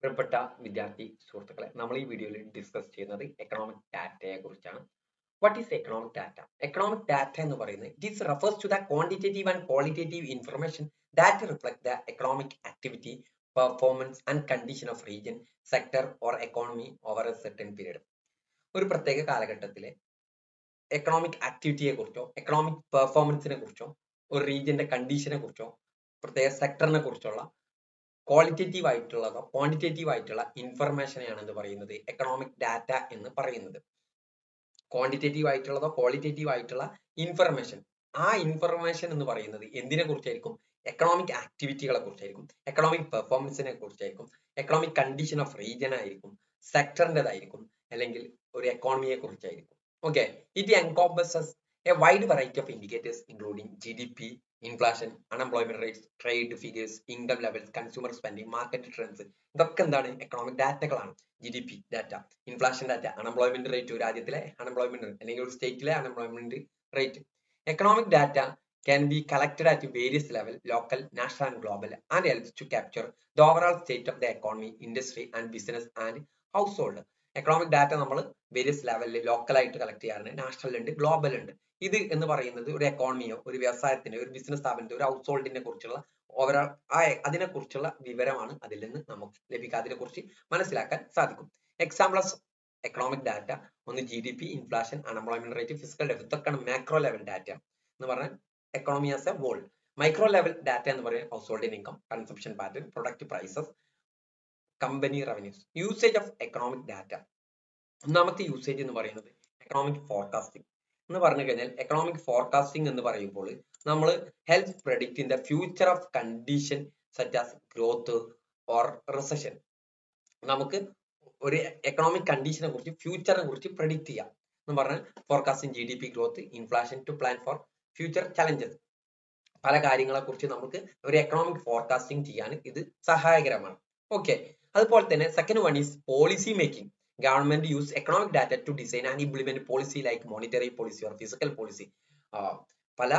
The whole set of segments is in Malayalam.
പ്രിയപ്പെട്ട വിദ്യാർത്ഥി സുഹൃത്തുക്കളെ, നമ്മൾ ഈ വീഡിയോയിൽ ഡിസ്കസ് ചെയ്യുന്നത് എക്കണോമിക് ഡാറ്റയെ കുറിച്ചാണ്. What is economic data? Economic data എന്ന് പറയുന്നത് it is refers to the quantitative and qualitative information that reflect the economic activity, performance and condition of region, sector or economy over a certain period. ഒരു പ്രത്യേക കാലഘട്ടത്തിലെ എക്കണോമിക് ആക്ടിവിറ്റിയെ കുറിച്ചോ എക്കണോമിക് പെർഫോമൻസിനെ കുറിച്ചോ ഒരു റീജിയന്റെ കണ്ടീഷനെ കുറിച്ചോ പ്രത്യേക സെക്ടറിനെ കുറിച്ചുള്ള ക്വാളിറ്റേറ്റീവ് ആയിട്ടുള്ളതോ ക്വാണ്ടിറ്റേറ്റീവ് ആയിട്ടുള്ള ഇൻഫർമേഷനെയാണ് എന്ത് പറയുന്നത്, എക്കണോമിക് ഡാറ്റ എന്ന് പറയുന്നത്. ക്വാണ്ടിറ്റേറ്റീവ് ആയിട്ടുള്ളതോ ക്വാളിറ്റേറ്റീവ് ആയിട്ടുള്ള ഇൻഫർമേഷൻ, ആ ഇൻഫർമേഷൻ എന്ന് പറയുന്നത് എന്തിനെ കുറിച്ചായിരിക്കും? എക്കണോമിക് ആക്ടിവിറ്റികളെ കുറിച്ചായിരിക്കും, എക്കണോമിക് പെർഫോമൻസിനെ കുറിച്ചായിരിക്കും, എക്കണോമിക് കണ്ടീഷൻ ഓഫ് റീജിയൻ ആയിരിക്കും, സെക്ടറിൻ്റെതായിരിക്കും, അല്ലെങ്കിൽ ഒരു എക്കോണമിയെ കുറിച്ചായിരിക്കും. Okay, it encompasses a wide variety of indicators including GDP, inflation, unemployment rates, trade figures, income levels, consumer spending, market trends. ഇതൊക്കെ എന്താണ്? എക്കണോമിക് ഡാറ്റകളാണ്. GDP data, inflation data, unemployment rate, ഒരു രാജ്യത്തിലെ അൺഎംപ്ലോയ്മെന്റ് അല്ലെങ്കിൽ ഒരു സ്റ്റേറ്റിലെ unemployment rate. Economic data can be collected at various level, local, national and global, and helps to capture the overall state of the economy, industry and business and household. Economic data നമ്മൾ വേരിയസ് ലെവലിൽ ലോക്കലായിട്ട് കളക്ട് ചെയ്യാറുണ്ട്, നാഷണൽ ഉണ്ട്, ഗ്ലോബൽ ഉണ്ട്. ഇത് എന്ന് പറയുന്നത് ഒരു എക്കോണമിയോ ഒരു വ്യവസായത്തിന്റെ ഒരു ബിസിനസ് സ്ഥാപനത്തിന്റെ ഒരു ഹൗസ് ഹോൾഡിനെ കുറിച്ചുള്ള ഓവറോൾ അതിനെ കുറിച്ചുള്ള വിവരമാണ് അതിൽ നിന്ന് നമുക്ക് ലഭിക്കുക, അതിനെ കുറിച്ച് മനസ്സിലാക്കാൻ സാധിക്കും. എക്സാമ്പിൾസ് എക്കണോമിക് ഡാറ്റ ഒന്ന് GDP, inflation, unemployment rate, physical deficit, ഇതൊക്കെയാണ് മാക്രോ ലെവൽ ഡാറ്റ എന്ന് പറഞ്ഞാൽ economy as a whole. Micro level data എന്ന് പറയുന്നത് house holding income, consumption pattern, product prices, company revenues. Usage of economic data. ഒന്നാമത്തെ യൂസേജ് എന്ന് പറയുന്നത് എക്കണോമിക് ഫോർകാസ്റ്റിംഗ് എന്ന് പറഞ്ഞു കഴിഞ്ഞാൽ, എക്കണോമിക് ഫോർകാസ്റ്റിംഗ് എന്ന് പറയുമ്പോൾ നമ്മൾ help predict in the future of condition such as growth or recession. നമുക്ക് ഒരു എക്കണോമിക് കണ്ടീഷനെ കുറിച്ച്, ഫ്യൂച്ചറിനെ കുറിച്ച് പ്രെഡിക്റ്റ് ചെയ്യാം എന്ന് പറഞ്ഞാൽ forecasting GDP growth, inflation to plan for future challenges. പല കാര്യങ്ങളെ കുറിച്ച് നമുക്ക് ഒരു എക്കണോമിക് ഫോർകാസ്റ്റിംഗ് ചെയ്യാൻ ഇത് സഹായകരമാണ്. ഓക്കെ, അതുപോലെ തന്നെ second one is policy making. Government use economic data to design and implement policy like monetary policy or physical policy. പല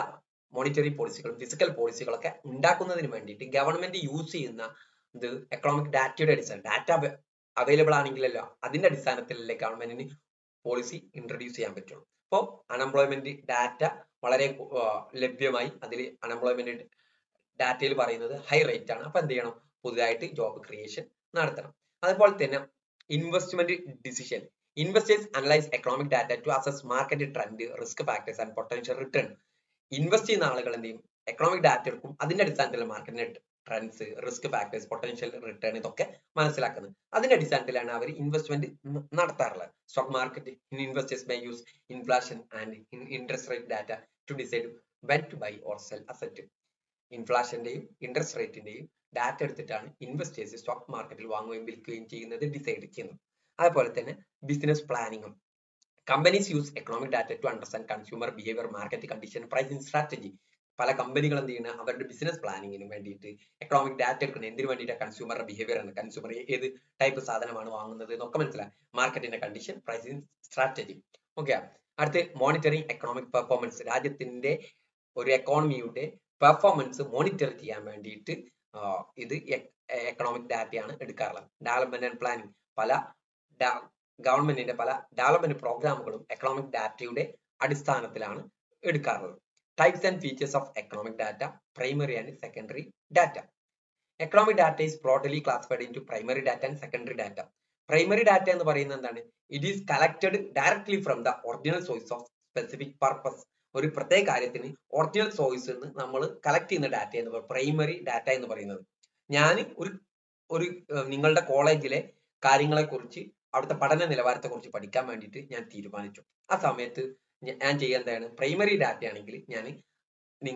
മോണിറ്ററി പോളിസികളും ഫിസിക്കൽ പോളിസികളൊക്കെ ഉണ്ടാക്കുന്നതിന് വേണ്ടിയിട്ട് ഗവൺമെന്റ് യൂസ് ചെയ്യുന്ന ഇത് എക്കണോമിക് ഡാറ്റയുടെ അടിസ്ഥാനം. ഡാറ്റ അവൈലബിൾ ആണെങ്കിലല്ലോ അതിന്റെ അടിസ്ഥാനത്തിലല്ലേ ഗവൺമെന്റിന് പോളിസി ഇൻട്രൊഡ്യൂസ് ചെയ്യാൻ പറ്റുള്ളൂ. അപ്പോൾ അൺഎംപ്ലോയ്മെന്റ് ഡാറ്റ വളരെ ലഭ്യമായി, അതിൽ അൺഎംപ്ലോയ്മെന്റ് ഡാറ്റയിൽ പറയുന്നത് ഹൈ റേറ്റ് ആണ്. അപ്പൊ എന്ത് ചെയ്യണം? പുതുതായിട്ട് ജോബ് ക്രിയേഷൻ നടത്തണം. അതുപോലെ തന്നെ investment decision. Investors analyse economic data to assess market trend, risk factors and potential return. Invest ചെയ്യുന്ന ആളുകൾ എന്ത് ചെയ്യും? എക്കണോമിക് ഡാറ്റ എടുക്കും, അതിന്റെ അടിസ്ഥാനത്തിൽ മാർക്കറ്റിന്റെ trends, risk factors, potential return ഇതൊക്കെ മനസ്സിലാക്കുന്നത്. അതിന്റെ അടിസ്ഥാനത്തിലാണ് അവർ ഇൻവെസ്റ്റ്മെന്റ് നടത്താറുള്ളത്. Stock market investors may use inflation and interest rate data to decide when to buy or sell asset. ഇൻഫ്ലേഷന്റെയും ഇൻട്രസ്റ്റ് റേറ്റിന്റെയും ഡാറ്റ എടുത്തിട്ടാണ് ഇൻവെസ്റ്റേഴ്സ് സ്റ്റോക്ക് മാർക്കറ്റിൽ വാങ്ങുകയും വിൽക്കുകയും ചെയ്യുന്നത്, ഡിസൈഡ് ചെയ്യുന്നത്. അതുപോലെ തന്നെ ബിസിനസ് പ്ലാനിങ്ങും. Companies use economic data to understand consumer behaviour, market condition, pricing strategy. പല കമ്പനികൾ എന്ത് ചെയ്യുന്നത്? അവരുടെ ബിസിനസ് പ്ലാനിങ്ങിന് വേണ്ടിയിട്ട് എക്കണോമിക് ഡാറ്റ എടുക്കുന്നത്. എന്തിനു വേണ്ടിയിട്ടാണ്? കൺസ്യൂമറുടെ ബിഹേവിയർ ആണ്, കൺസ്യൂമർ ഏത് ടൈപ്പ് സാധനമാണ് വാങ്ങുന്നത് എന്നൊക്കെ മനസ്സിലായി, മാർക്കറ്റിന്റെ കണ്ടീഷൻ, പ്രൈസിംഗ് സ്ട്രാറ്റജി. ഓക്കെ, അടുത്ത് മോണിറ്ററിംഗ് എക്കണോമിക് പെർഫോമൻസ്. രാജ്യത്തിന്റെ ഒരു എക്കോണമിയുടെ പെർഫോമൻസ് മോണിറ്റർ ചെയ്യാൻ വേണ്ടിയിട്ട് ഇത് എക്കണോമിക് ഡാറ്റയാണ് എടുക്കാറുള്ളത്. Development and planning. പല ഗവൺമെന്റിന്റെ പല ഡെവലപ്മെന്റ് പ്രോഗ്രാമുകളും എക്കണോമിക് ഡാറ്റയുടെ അടിസ്ഥാനത്തിലാണ് എടുക്കാറുള്ളത്. Types and features of economic data. Primary and secondary data. Economic data is broadly classified into primary data and secondary data. Primary data എന്ന് പറയുന്നത് എന്താണ്? It is collected directly from the original source of specific purpose. ഒരു പ്രത്യേക കാര്യത്തിന് ഒറിജിനൽ സോഴ്സിൽ നിന്ന് നമ്മൾ കളക്ട് ചെയ്യുന്ന ഡാറ്റ എന്ന് പറയുന്നത് പ്രൈമറി ഡാറ്റ എന്ന് പറയുന്നത്. ഞാൻ ഒരു നിങ്ങളുടെ കോളേജിലെ കാര്യങ്ങളെ കുറിച്ച്, അവിടുത്തെ പഠന നിലവാരത്തെ കുറിച്ച് പഠിക്കാൻ വേണ്ടിയിട്ട് ഞാൻ തീരുമാനിച്ചു. ആ സമയത്ത് ഞാൻ ചെയ്യുന്നതാണ്, പ്രൈമറി ഡാറ്റ ആണെങ്കിൽ ഞാൻ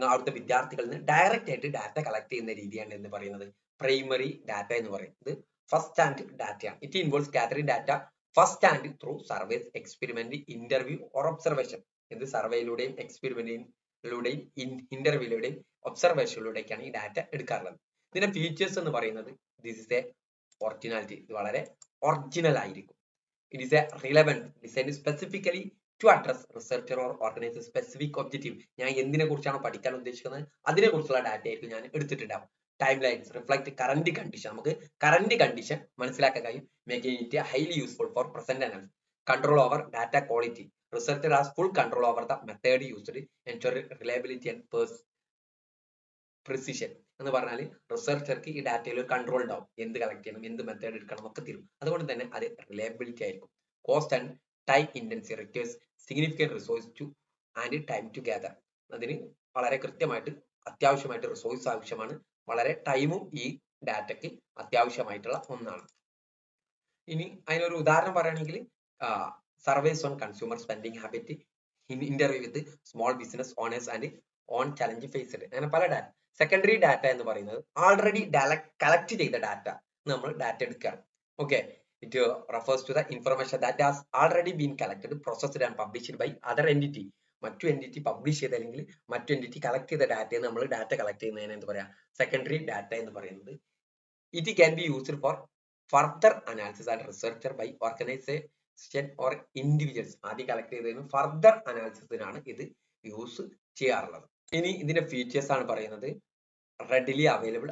അവിടുത്തെ വിദ്യാർത്ഥികളിൽ നിന്ന് ഡയറക്റ്റ് ആയിട്ട് ഡാറ്റ കളക്ട് ചെയ്യുന്ന രീതിയാണ് എന്ന് പറയുന്നത് പ്രൈമറി ഡാറ്റ എന്ന് പറയുന്നത്. ഫസ്റ്റ് ഹാൻഡ് ഡാറ്റയാണ്. It involves gathering data first hand through surveys, experiment, interview or observation. ഇത് സർവേയിലൂടെയും എക്സ്പെരിമെന്റിലൂടെയും ഇന്റർവ്യൂയിലൂടെയും ഒബ്സർവേഷനിലൂടെയൊക്കെയാണ് ഈ ഡാറ്റ എടുക്കാറുള്ളത്. ഇതിന്റെ ഫീച്ചേഴ്സ് എന്ന് പറയുന്നത് ദിസ് ഇസ് എ ഒറിജിനാലിറ്റി. ഇത് വളരെ ഒറിജിനൽ ആയിരിക്കും. It is a relevant design specifically to address researcher or organise specific objective. ഞാൻ എന്തിനെ കുറിച്ചാണ് പഠിക്കാൻ ഉദ്ദേശിക്കുന്നത് അതിനെ കുറിച്ചുള്ള ഡാറ്റ ആയിരിക്കും ഞാൻ എടുത്തിട്ടുണ്ടാവും. timelines reflect current condition. നമുക്ക് current condition മനസ്സിലാക്കാൻ കഴിയും, making it highly useful for present analysis. Control over data quality. Researcher has full control over the method used, ensure reliability and precision. എന്ന് പറഞ്ഞാൽ റിസർച്ചർക്ക് ഈ ഡാറ്റയിൽ ഒരു കൺട്രോൾ ഉണ്ടാവും, എന്ത് കളക്ട് ചെയ്യണം, എന്ത് മെത്തേഡ് എടുക്കണം ഒക്കെ തരും. അതുകൊണ്ട് തന്നെ അത് റിലയബിലിറ്റി ആയിരിക്കും. Cost and time intensive requires significant resource to and time to gather. അതിന് വളരെ കൃത്യമായിട്ട് അത്യാവശ്യമായിട്ട് റിസോഴ്സ് ആവശ്യമാണ്, വളരെ ടൈമും ഈ ഡാറ്റയ്ക്ക് അത്യാവശ്യമായിട്ടുള്ള ഒന്നാണ്. ഇനി അതിനൊരു ഉദാഹരണം പറയുകയാണെങ്കിൽ surveys on consumer spending habit, interview with small business owners and on challenge faced, അങ്ങനെ പല ഡാറ്റ. സെക്കൻഡറി ഡാറ്റ എന്ന് പറയുന്നത് ആൾറെഡി കളക്ട് ചെയ്ത ഡാറ്റ നമ്മൾ ഡാറ്റ എടുക്കുകയാണ്. Okay, it refers to the information that has already been collected processed and published by other entity. മറ്റു എൻറ്റിറ്റി പബ്ലിഷ് ചെയ്ത അല്ലെങ്കിൽ മറ്റു എൻറ്റിറ്റി കളക്ട് ചെയ്ത ഡാറ്റയെ നമ്മൾ ഡാറ്റ കളക്ട് ചെയ്യുന്നതിന് എന്ത് പറയാം, സെക്കൻഡറി ഡാറ്റ എന്ന് പറയുന്നത്. It can be used for further analysis and researcher by organisation or individuals. ആദ്യം കളക്ട് ചെയ്തതിന് ഫർദർ അനാലിസിസിനാണ് ഇത് യൂസ് ചെയ്യാറുള്ളത്. ഇനി ഇതിന്റെ ഫീച്ചേഴ്സ് ആണ് പറയുന്നത്. Readily available,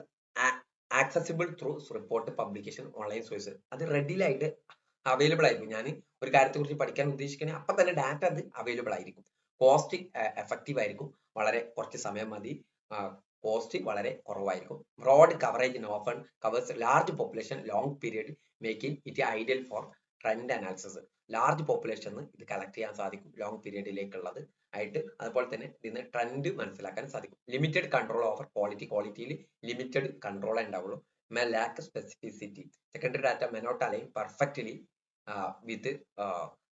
accessible through report publication online source. അത് റെഡിലി ആയിട്ട് അവൈലബിൾ ആയിരിക്കും. ഞാൻ ഒരു കാര്യത്തെ കുറിച്ച് പഠിക്കാൻ ഉദ്ദേശിക്കുകയാണെങ്കിൽ അപ്പം തന്നെ ഡാറ്റ അത് അവൈലബിൾ ആയിരിക്കും. കോസ്റ്റ് എഫക്റ്റീവ് ആയിരിക്കും, വളരെ കുറച്ച് സമയം മതി, കോസ്റ്റ് വളരെ കുറവായിരിക്കും. Broad coverage often covers large population long period, making it ideal for trend analysis. Large പോപ്പുലേഷന് ഇത് കളക്ട് ചെയ്യാൻ സാധിക്കും, ലോങ് പീരിയഡിലേക്കുള്ളത് ആയിട്ട്. അതുപോലെ തന്നെ ഇതിന് ട്രെൻഡ് മനസ്സിലാക്കാൻ സാധിക്കും. ലിമിറ്റഡ് കൺട്രോൾ ഓവർ ക്വാളിറ്റി, ക്വാളിറ്റിയിൽ ലിമിറ്റഡ് കൺട്രോൾ ഉണ്ടാവുള്ളൂ. May lack specificity, secondary data may not align perfectly with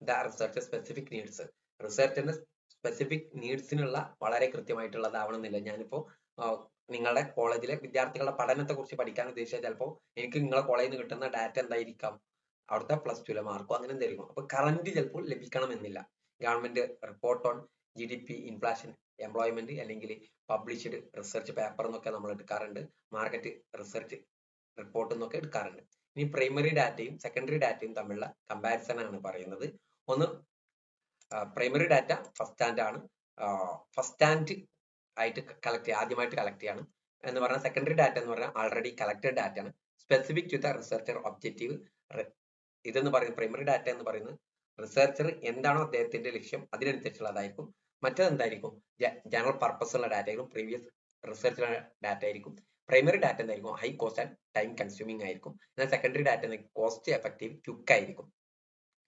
the research specific needs. റിസർച്ചിന്റെ സ്പെസിഫിക് നീഡ്സിനുള്ള വളരെ കൃത്യമായിട്ടുള്ളതാവണമെന്നില്ല. ഞാനിപ്പോ നിങ്ങളുടെ കോളേജിലെ വിദ്യാർത്ഥികളുടെ പഠനത്തെ കുറിച്ച് പഠിക്കാൻ ഉദ്ദേശിച്ചാൽ ചിലപ്പോൾ എനിക്ക് നിങ്ങളെ കോളേജിൽ നിന്ന് കിട്ടുന്ന ഡാറ്റ എന്തായിരിക്കാം, അവിടുത്തെ +2 മാർക്കോ അങ്ങനെ എന്തായിരിക്കും. അപ്പൊ കറന്റ് ചിലപ്പോൾ ലഭിക്കണമെന്നില്ല. Government report on GDP, inflation, employment അല്ലെങ്കിൽ പബ്ലിഷ്ഡ് റിസർച്ച് പേപ്പർ എന്നൊക്കെ നമ്മൾ എടുക്കാറുണ്ട്. മാർക്കറ്റ് റിസർച്ച് റിപ്പോർട്ട് എന്നൊക്കെ എടുക്കാറുണ്ട്. ഇനി പ്രൈമറി ഡാറ്റയും സെക്കൻഡറി ഡാറ്റയും തമ്മിലുള്ള കമ്പാരിസൺ ആണ് പറയുന്നത്. ഒന്ന് പ്രൈമറി ഡാറ്റ ഫസ്റ്റ് ഹാൻഡ് ആണ്, ഫസ്റ്റ് ഹാൻഡ് ആയിട്ട് കളക്ട് ചെയ്യുക, ആദ്യമായിട്ട് കളക്ട് ചെയ്യാണ് എന്ന് പറഞ്ഞാൽ. സെക്കൻഡറി ഡാറ്റ എന്ന് പറഞ്ഞാൽ ആൾറെഡി കളക്റ്റഡ് ഡാറ്റ ആണ്, specific to the researcher objective. ഇതെന്ന് പറയുന്നത് പ്രൈമറി ഡാറ്റ എന്ന് പറയുന്നത് റിസർച്ചർ എന്താണോ അദ്ദേഹത്തിന്റെ ലക്ഷ്യം അതിനനുസരിച്ചുള്ളതായിരിക്കും. മറ്റേത് എന്തായിരിക്കും, ജനറൽ പർപ്പസ് ഉള്ള ഡാറ്റ ആയിരിക്കും, പ്രീവിയസ് റിസർച്ച് ഡാറ്റ ആയിരിക്കും. പ്രൈമറി ഡാറ്റ എന്തായിരിക്കും, high cost and time consuming ആയിരിക്കും. എന്നാൽ secondary data cost effective, quick ആയിരിക്കും.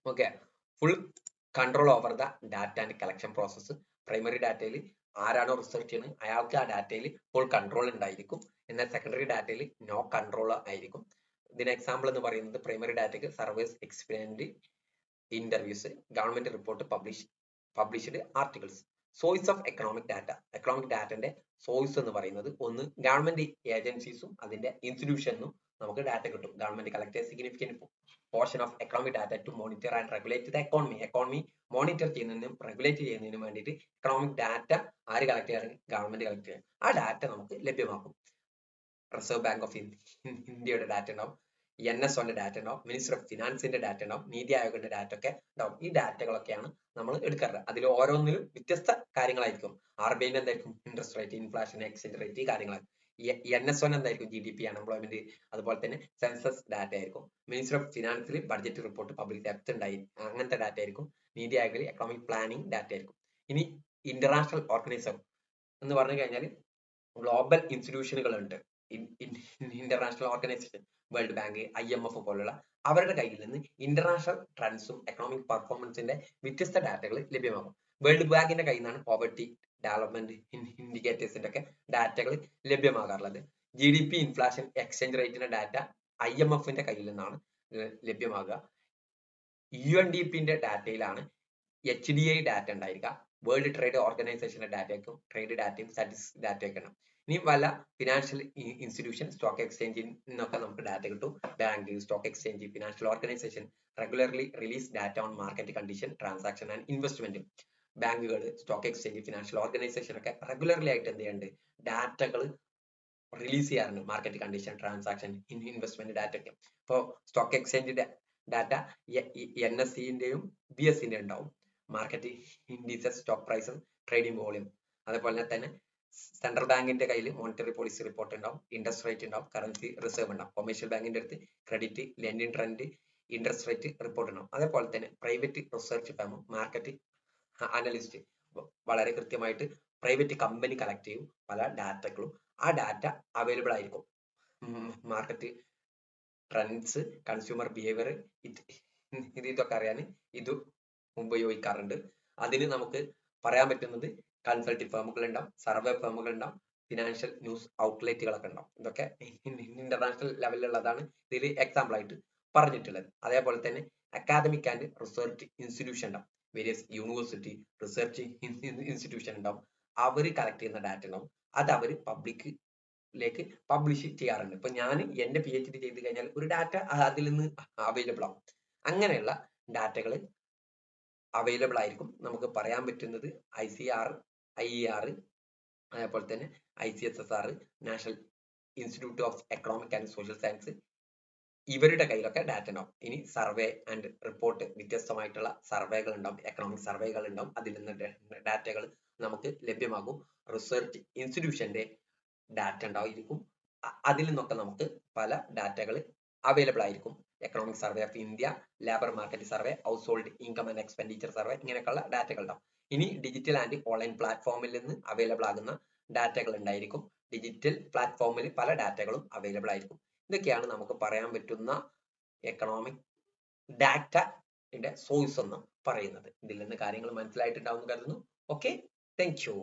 Okay, full control over the data and collection process. Primary ഡാറ്റയിൽ ആരാണോ റിസർച്ച് ചെയ്യുന്നത് അയാൾക്ക് ആ ഡാറ്റയിൽ ഫുൾ കൺട്രോൾ ഉണ്ടായിരിക്കും. എന്നാൽ സെക്കൻഡറി ഡാറ്റയിൽ നോ കൺട്രോൾ ആയിരിക്കും. ഇതിന് എക്സാമ്പിൾ എന്ന് പറയുന്നത് പ്രൈമറി ഡാറ്റയ്ക്ക് surveys, experiment, interviews, government report, published articles. Source of economic data. Economic ഡാറ്റന്റെ സോഴ്സ് എന്ന് പറയുന്നത് ഒന്ന് ഗവൺമെന്റ് ഏജൻസീസും അതിന്റെ ഇൻസ്റ്റിറ്റ്യൂഷനും നമുക്ക് ഡാറ്റ കിട്ടും. Government collect significant portion of economic data to monitor and regulate the economy. Economy monitor ചെയ്യുന്നതിനും റെഗുലേറ്റ് ചെയ്യുന്നതിനും വേണ്ടിയിട്ട് എക്കണോമിക് ഡാറ്റ ആര് കളക്ട് ചെയ്യാൻ, ഗവൺമെന്റ് കളക്ട് ചെയ്യാൻ. ആ ഡാറ്റ നമുക്ക് ലഭ്യമാക്കും. റിസർവ് ബാങ്ക് ഓഫ് ഇന്ത്യയുടെ ഡാറ്റ ഉണ്ടാവും, NSOന്റെ ഡാറ്റ ഉണ്ടാവും, മിനിസ്റ്റർ ഓഫ് ഫിനാൻസിന്റെ ഡാറ്റ ഉണ്ടാവും, നീതി ആയോഗിന്റെ ഡാറ്റ ഒക്കെ ഉണ്ടാവും. ഈ ഡാറ്റകളൊക്കെയാണ് നമ്മൾ എടുക്കാറുള്ളത്. അതിൽ ഓരോന്നിലും വ്യത്യസ്ത കാര്യങ്ങളായിരിക്കും. RBI എന്തായിരിക്കും, interest rate, inflation, exchange rate, ഈ കാര്യങ്ങളായിരിക്കും. NSOന് എന്തായിരിക്കും, GDP, അൺഎംപ്ലോയ്മെന്റ്, അതുപോലെ തന്നെ സെൻസസ് ഡാറ്റ ആയിരിക്കും. മിനിസ്റ്റർ ഓഫ് ഫിനാൻസിൽ ബഡ്ജറ്റ് റിപ്പോർട്ട്, പബ്ലിക് ഡെപ്റ്റ് ഉണ്ടായി, അങ്ങനത്തെ ഡാറ്റ ആയിരിക്കും. നീതി ആയോഗിൽ എക്കണോമിക് പ്ലാനിങ് ഡാറ്റ ആയിരിക്കും. ഇനി ഇന്റർനാഷണൽ ഓർഗനൈസേഷൻ എന്ന് പറഞ്ഞു കഴിഞ്ഞാൽ ഗ്ലോബൽ ഇൻസ്റ്റിറ്റ്യൂഷനുകൾ ഉണ്ട്. International organisation, world bank, IMF പോലുള്ള അവരുടെ കയ്യിൽ നിന്ന് ഇന്റർനാഷണൽ ട്രെൻഡ്സും എക്കണോമിക് പെർഫോമൻസിന്റെ വ്യത്യസ്ത ഡാറ്റകൾ ലഭ്യമാകും. വേൾഡ് ബാങ്കിന്റെ കയ്യിൽ നിന്നാണ് പോവർട്ടി ഡെവലപ്മെന്റ് ഇൻഡിക്കേറ്റേഴ്സിന്റെ ഒക്കെ ഡാറ്റകൾ ലഭ്യമാകാറുള്ളത്. GDP, ഇൻഫ്ലേഷൻ, എക്സ്ചേഞ്ച് റേറ്റിന്റെ ഡാറ്റ IMFന്റെ കയ്യിൽ നിന്നാണ് ലഭ്യമാകുക. UNDPന്റെ ഡാറ്റയിലാണ് HDI ഡാറ്റ ഉണ്ടായിരിക്കുക. വേൾഡ് ട്രേഡ് ഓർഗനൈസേഷന്റെ ഡാറ്റയ്ക്കും ട്രേഡ് ഡാറ്റയും സ്റ്റാറ്റിസ്റ്റിക്സ് ഡാറ്റയൊക്കെ ഉണ്ട്. ഇനി വല്ല ഫിനാൻഷ്യൽ ഇൻസ്റ്റിറ്റ്യൂഷൻ, സ്റ്റോക്ക് എക്സ്ചേഞ്ചിൽ നിന്നൊക്കെ നമുക്ക് ഡാറ്റ കിട്ടും. Bank, stock exchange, financial organisation regularly release data on market condition, transaction and investment. ബാങ്കുകൾ, സ്റ്റോക്ക് എക്സ്ചേഞ്ച്, ഫിനാൻഷ്യൽ ഓർഗനൈസേഷൻ ഒക്കെ റെഗുലർലി ആയിട്ട് എന്ത് ചെയ്യുന്നുണ്ട്, ഡാറ്റകൾ റിലീസ് ചെയ്യാറുണ്ട്. Market condition, transaction, investment data ഒക്കെ. ഇപ്പോൾ സ്റ്റോക്ക് എക്സ്ചേഞ്ചിന്റെ ഡാറ്റ NSEന്റെയും BSEന്റെയും ഉണ്ടാവും. Market indices, stock price, trading volume. അതുപോലെ തന്നെ സെൻട്രൽ ബാങ്കിന്റെ കയ്യിൽ മോണിറ്ററി പോളിസി റിപ്പോർട്ട് ഉണ്ടാവും, ഇൻട്രസ്റ്റ് റേറ്റ് ഉണ്ടാവും, കറൻസി റിസർവ് ഉണ്ടാവും. കൊമേഴ്ഷ്യൽ ബാങ്കിന്റെ അടുത്ത് credit, lending trend, interest rate report ഉണ്ടാവും. അതേപോലെ തന്നെ private research firm, market analyst വളരെ കൃത്യമായിട്ട് പ്രൈവറ്റ് കമ്പനി കളക്ട് ചെയ്യും പല ഡാറ്റകളും. ആ ഡാറ്റ അവൈലബിൾ ആയിരിക്കും. മാർക്കറ്റ് ട്രെൻഡ്സ്, കൺസ്യൂമർ ബിഹേവിയർ, ഇതൊക്കെ അറിയാൻ ഇത് ഉപയോഗിക്കാറുണ്ട്. അതിന് നമുക്ക് പറയാൻ പറ്റുന്നത് കൺസൾട്ടിംഗ് ഫേമുകൾ ഉണ്ടാവും, സർവേ ഫേമുകൾ ഉണ്ടാവും, ഫിനാൻഷ്യൽ ന്യൂസ് ഔട്ട്ലെറ്റുകളൊക്കെ ഉണ്ടാവും. ഇതൊക്കെ ഇന്റർനാഷണൽ ലെവലിലുള്ളതാണ് ഇതിൽ എക്സാമ്പിൾ ആയിട്ട് പറഞ്ഞിട്ടുള്ളത്. അതേപോലെ തന്നെ അക്കാദമിക് ആൻഡ് റിസർച്ച് ഇൻസ്റ്റിറ്റ്യൂഷൻ ഉണ്ടാവും, വേരിയസ് യൂണിവേഴ്സിറ്റി റിസർച്ച് ഇൻസ്റ്റിറ്റ്യൂഷൻ ഉണ്ടാവും. അവർ കളക്ട് ചെയ്യുന്ന ഡാറ്റ ഉണ്ടാവും, അത് അവർ പബ്ലിക്കിലേക്ക് പബ്ലിഷ് ചെയ്യാറുണ്ട്. ഇപ്പൊ ഞാൻ എന്റെ PhD ചെയ്ത് കഴിഞ്ഞാൽ ഒരു ഡാറ്റ അതിൽ നിന്ന് അവൈലബിൾ ആവും. അങ്ങനെയുള്ള ഡാറ്റകൾ അവൈലബിൾ ആയിരിക്കും. നമുക്ക് പറയാൻ പറ്റുന്നത് ICAR, IER, അതേപോലെ തന്നെ ICSSR, national institute of economic and social science, ഇവരുടെ കയ്യിലൊക്കെ ഡാറ്റ ഉണ്ടാവും. ഇനി സർവേ ആൻഡ് റിപ്പോർട്ട്, വ്യത്യസ്തമായിട്ടുള്ള സർവേകൾ ഉണ്ടാവും, എക്കണോമിക് സർവേകൾ ഉണ്ടാവും. അതിൽ നിന്ന് ഡാറ്റകൾ നമുക്ക് ലഭ്യമാകും. റിസർച്ച് ഇൻസ്റ്റിറ്റ്യൂഷന്റെ ഡാറ്റ ഉണ്ടായിരിക്കും. അതിൽ നിന്നൊക്കെ നമുക്ക് പല ഡാറ്റകൾ അവൈലബിൾ ആയിരിക്കും. Economic survey of India, labour market survey, house hold income and expenditure survey, ഇങ്ങനെയൊക്കെയുള്ള ഡാറ്റകൾ ഉണ്ടാവും. ഇനി ഡിജിറ്റൽ ആൻഡ് ഓൺലൈൻ പ്ലാറ്റ്ഫോമിൽ നിന്ന് അവൈലബിൾ ആകുന്ന ഡാറ്റകൾ ഉണ്ടായിരിക്കും. ഡിജിറ്റൽ പ്ലാറ്റ്ഫോമിൽ പല ഡാറ്റകളും അവൈലബിൾ ആയിരിക്കും. ഇതൊക്കെയാണ് നമുക്ക് പറയാൻ പറ്റുന്ന എക്കണോമിക് ഡാറ്റയുടെ സോഴ്സ് എന്ന് പറയുന്നത്. ഇതിൽ നിന്ന് കാര്യങ്ങൾ മനസ്സിലായിട്ടുണ്ടാവും എന്ന് കരുതുന്നു. Okay, thank you.